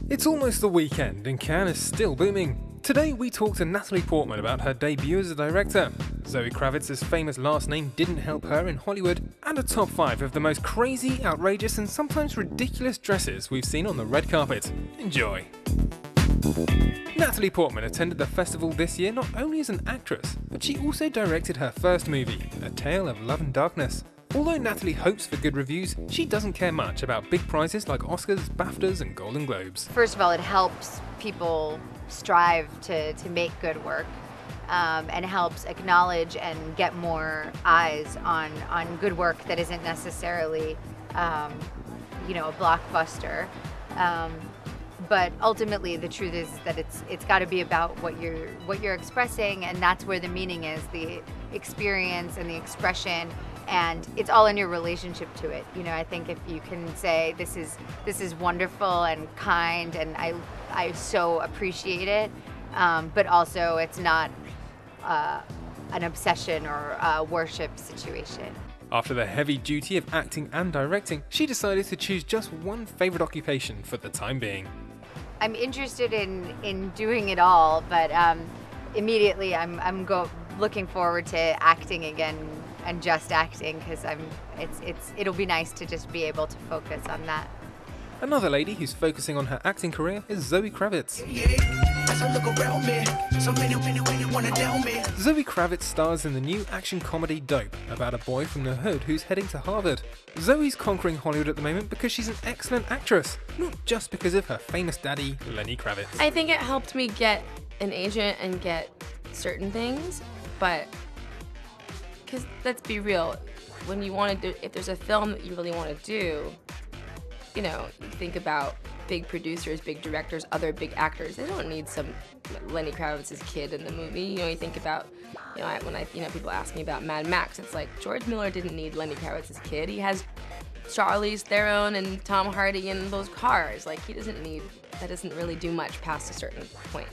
It's almost the weekend and Cannes is still booming. Today we talk to Natalie Portman about her debut as a director, Zoe Kravitz's famous last name didn't help her in Hollywood, and a top 5 of the most crazy, outrageous and sometimes ridiculous dresses we've seen on the red carpet. Enjoy! Natalie Portman attended the festival this year not only as an actress, but she also directed her first movie, A Tale of Love and Darkness. Although Natalie hopes for good reviews, she doesn't care much about big prizes like Oscars, BAFTAs and Golden Globes. First of all, it helps people strive to make good work and helps acknowledge and get more eyes on good work that isn't necessarily, a blockbuster. But ultimately, the truth is that it's got to be about what you're expressing, and that's where the meaning is, the experience and the expression, and it's all in your relationship to it. I think if you can say this is wonderful and kind, and I so appreciate it, but also it's not an obsession or a worship situation. After the heavy duty of acting and directing, she decided to choose just one favourite occupation for the time being. I'm interested in doing it all, but immediately I'm looking forward to acting again and just acting, because it'll be nice to just be able to focus on that. Another lady who's focusing on her acting career is Zoe Kravitz. Zoe Kravitz stars in the new action comedy Dope, about a boy from the hood who's heading to Harvard. Zoe's conquering Hollywood at the moment because she's an excellent actress, not just because of her famous daddy, Lenny Kravitz. I think it helped me get an agent and get certain things, but because let's be real, when you want to do, if there's a film that you really want to do, you think about big producers, big directors, other big actors. They don't need some Lenny Kravitz's kid in the movie. You think about, when people ask me about Mad Max, it's like George Miller didn't need Lenny Kravitz's kid. He has Charlize Theron and Tom Hardy in those cars. Like, that doesn't really do much past a certain point,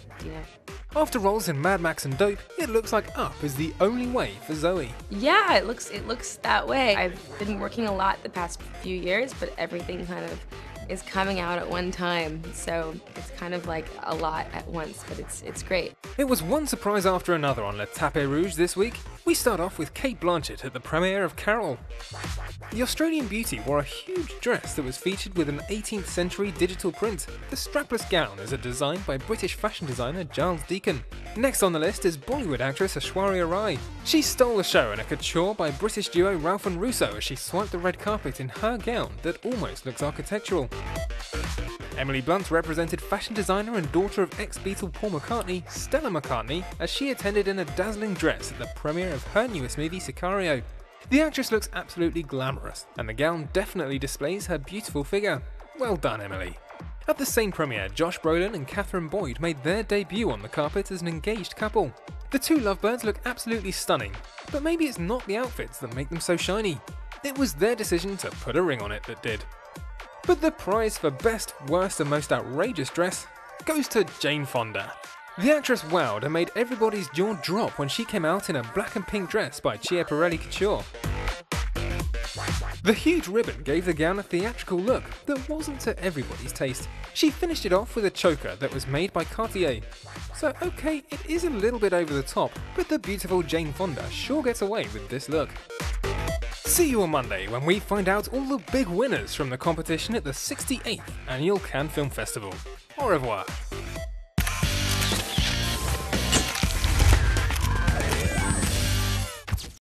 After roles in Mad Max and Dope, it looks like Up is the only way for Zoe. Yeah, it looks that way. I've been working a lot the past few years, but everything kind of is coming out at one time, so it's kind of like a lot at once, but it's great. It was one surprise after another on Le Tapis Rouge this week. We start off with Cate Blanchett at the premiere of Carol. The Australian beauty wore a huge dress that was featured with an 18th century digital print. The strapless gown is a design by British fashion designer Giles Deacon. Next on the list is Bollywood actress Aishwarya Rai. She stole the show in a couture by British duo Ralph and Russo as she swiped the red carpet in her gown that almost looks architectural. Emily Blunt represented fashion designer and daughter of ex-Beatle Paul McCartney, Stella McCartney, as she attended in a dazzling dress at the premiere of her newest movie Sicario. The actress looks absolutely glamorous, and the gown definitely displays her beautiful figure. Well done, Emily. At the same premiere, Josh Brolin and Catherine Boyd made their debut on the carpet as an engaged couple. The two lovebirds look absolutely stunning, but maybe it's not the outfits that make them so shiny. It was their decision to put a ring on it that did. But the prize for best, worst and most outrageous dress goes to Jane Fonda. The actress wowed and made everybody's jaw drop when she came out in a black and pink dress by Schiaparelli Couture. The huge ribbon gave the gown a theatrical look that wasn't to everybody's taste. She finished it off with a choker that was made by Cartier. So okay, it is a little bit over the top, but the beautiful Jane Fonda sure gets away with this look. See you on Monday when we find out all the big winners from the competition at the 68th Annual Cannes Film Festival. Au revoir.